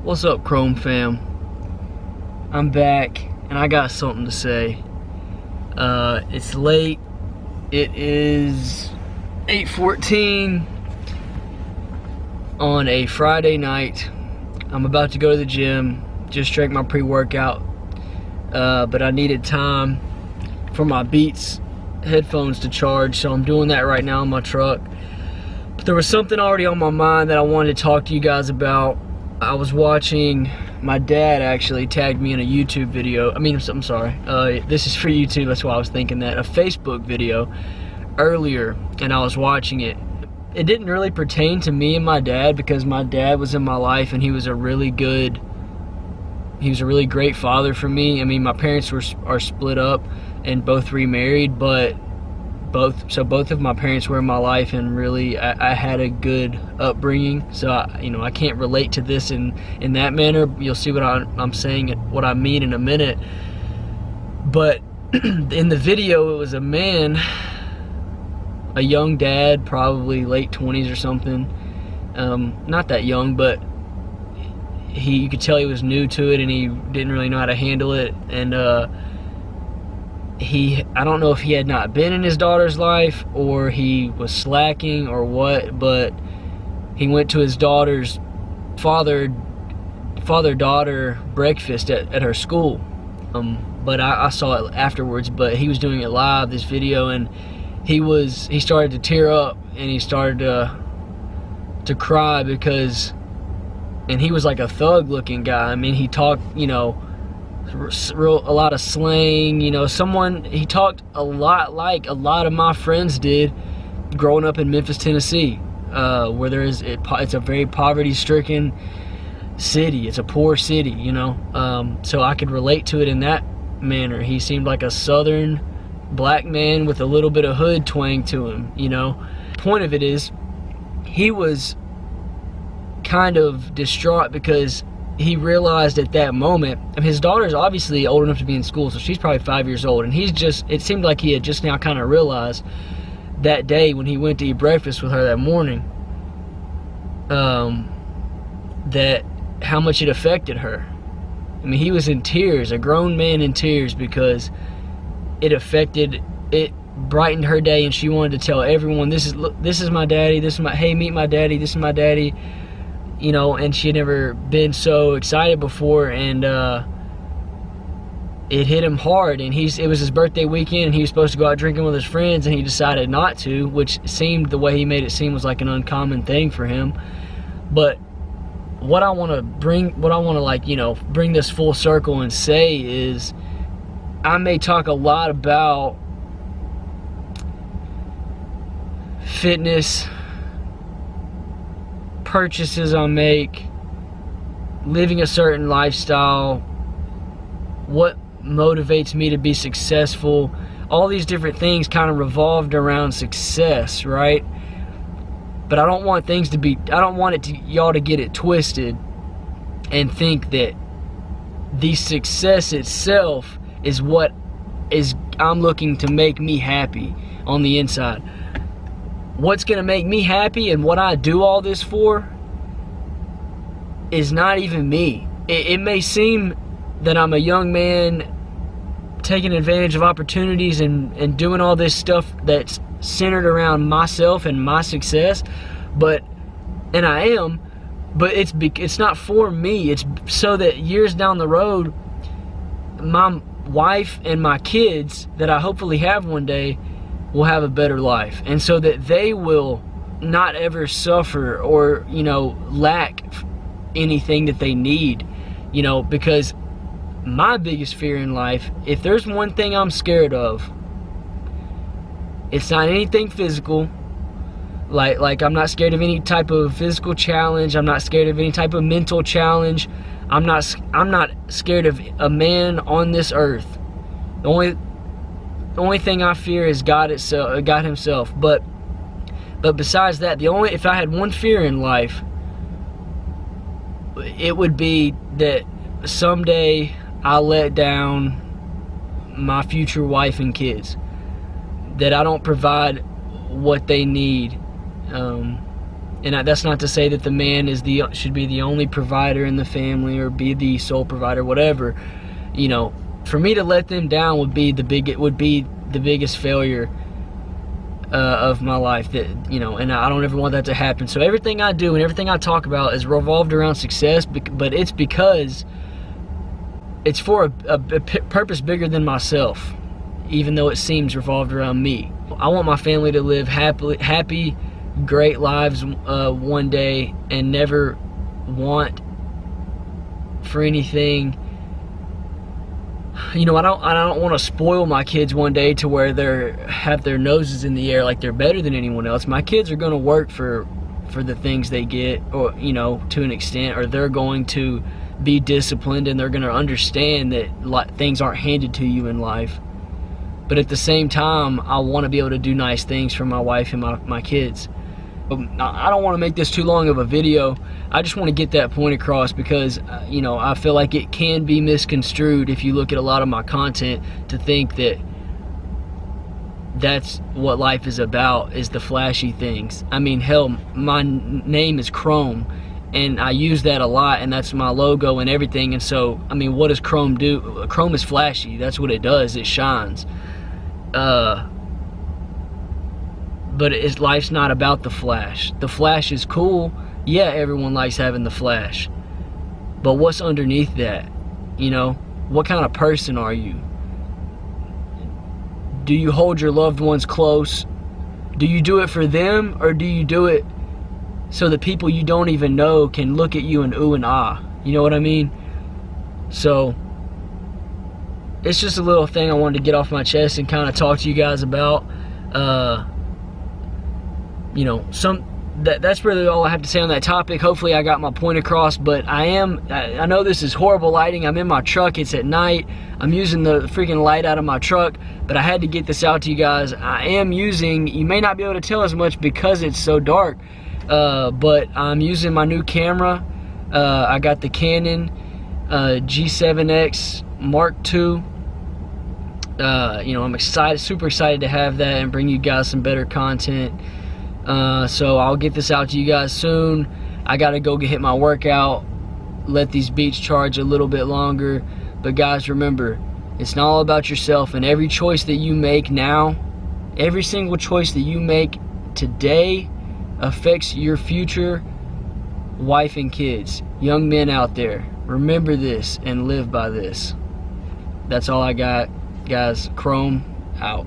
What's up, Chrome fam? I'm back and I got something to say. It's late. It is 8:14 on a Friday night. I'm about to go to the gym, just drank my pre-workout, but I needed time for my Beats headphones to charge, so I'm doing that right now in my truck. But there was something already on my mind that I wanted to talk to you guys about. I was watching, my dad actually tagged me in a YouTube video. I'm sorry, this is for YouTube, that's why I was thinking that. A Facebook video earlier, and I was watching it. It didn't really pertain to me and my dad because my dad was in my life and he was a really great father for me. I mean, my parents are split up and both remarried, but both of my parents were in my life, and really I had a good upbringing. So I can't relate to this in that manner. You'll see what I'm saying, what I mean in a minute. But in the video, it was a man, a young dad, probably late 20s or something. Not that young, but you could tell he was new to it and he didn't really know how to handle it. And I don't know if he had not been in his daughter's life or he was slacking or what, but he went to his daughter's father-daughter breakfast at her school. But I saw it afterwards, but he was doing it live, this video, and he started to tear up and he started to cry because, and he was like a thug looking guy. I mean, he talked, a lot of slang, he talked a lot like a lot of my friends did growing up in Memphis, Tennessee, where it's a very poverty-stricken city. It's a poor city, so I could relate to it in that manner. He seemed like a southern black man with a little bit of hood twang to him, Point of it is, he was kind of distraught because he realized at that moment, and his daughter's obviously old enough to be in school, so she's probably 5 years old, and it seemed like he had just now kind of realized that day when he went to eat breakfast with her that morning, that how much it affected her. I mean, he was in tears, a grown man in tears, because it brightened her day, and she wanted to tell everyone, this is my daddy, hey, meet my daddy, this is my daddy. And she had never been so excited before, and it hit him hard. And it was his birthday weekend, and he was supposed to go out drinking with his friends, and he decided not to, which seemed, the way he made it seem, was like an uncommon thing for him. But what I want to bring this full circle and say is, I may talk a lot about fitness, purchases I make, living a certain lifestyle, what motivates me to be successful. All these different things kind of revolved around success, right? But I don't want y'all to get it twisted and think that the success itself is what I'm looking to make me happy on the inside. What's going to make me happy and what I do all this for is not even me. It may seem that I'm a young man taking advantage of opportunities and doing all this stuff that's centered around myself and my success, and I am, but it's not for me. It's so that years down the road, my wife and my kids that I hopefully have one day will have a better life, and so that they will not ever suffer or lack anything that they need, because my biggest fear in life, if there's one thing I'm scared of, it's not anything physical. Like I'm not scared of any type of physical challenge. I'm not scared of any type of mental challenge. I'm not scared of a man on this earth. The only thing I fear is God himself. But besides that, if I had one fear in life, it would be that someday I let down my future wife and kids, that I don't provide what they need, And that's not to say that the man should be the only provider in the family or be the sole provider, whatever. You know, for me to let them down would be the biggest failure of my life. That, you know, and I don't ever want that to happen. So everything I do and everything I talk about is revolved around success, but it's because it's for a purpose bigger than myself, even though it seems revolved around me. I want my family to live happy, great lives one day, and never want for anything. You know, I don't want to spoil my kids one day to where they have their noses in the air like they're better than anyone else. My kids are going to work for the things they get, or, you know, to an extent, or they're going to be disciplined, and they're going to understand that things aren't handed to you in life. But at the same time, I want to be able to do nice things for my wife and my kids. I don't want to make this too long of a video. I just want to get that point across because, you know, I feel like it can be misconstrued if you look at a lot of my content to think that that's what life is about, is the flashy things. I mean, hell, my name is Chrome, and I use that a lot, and that's my logo and everything. And so, I mean, what does Chrome do? Chrome is flashy. That's what it does. It shines. But life's not about the flash. The flash is cool. Yeah, everyone likes having the flash. But what's underneath that? You know, what kind of person are you? Do you hold your loved ones close? Do you do it for them, or do you do it so that people you don't even know can look at you and ooh and ah? You know what I mean? So it's just a little thing I wanted to get off my chest and kind of talk to you guys about. You know, that's really all I have to say on that topic. Hopefully I got my point across, but I know this is horrible lighting. I'm in my truck, it's at night. I'm using the freaking light out of my truck, but I had to get this out to you guys. I am using, you may not be able to tell as much because it's so dark, but I'm using my new camera. I got the Canon G7X Mark II. You know, I'm super excited to have that and bring you guys some better content. So I'll get this out to you guys soon. I gotta go hit my workout, let these beats charge a little bit longer. But guys, remember, it's not all about yourself, and every choice that you make now, every single choice that you make today affects your future wife and kids. Young men out there, remember this and live by this. That's all I got, guys. Chrome out.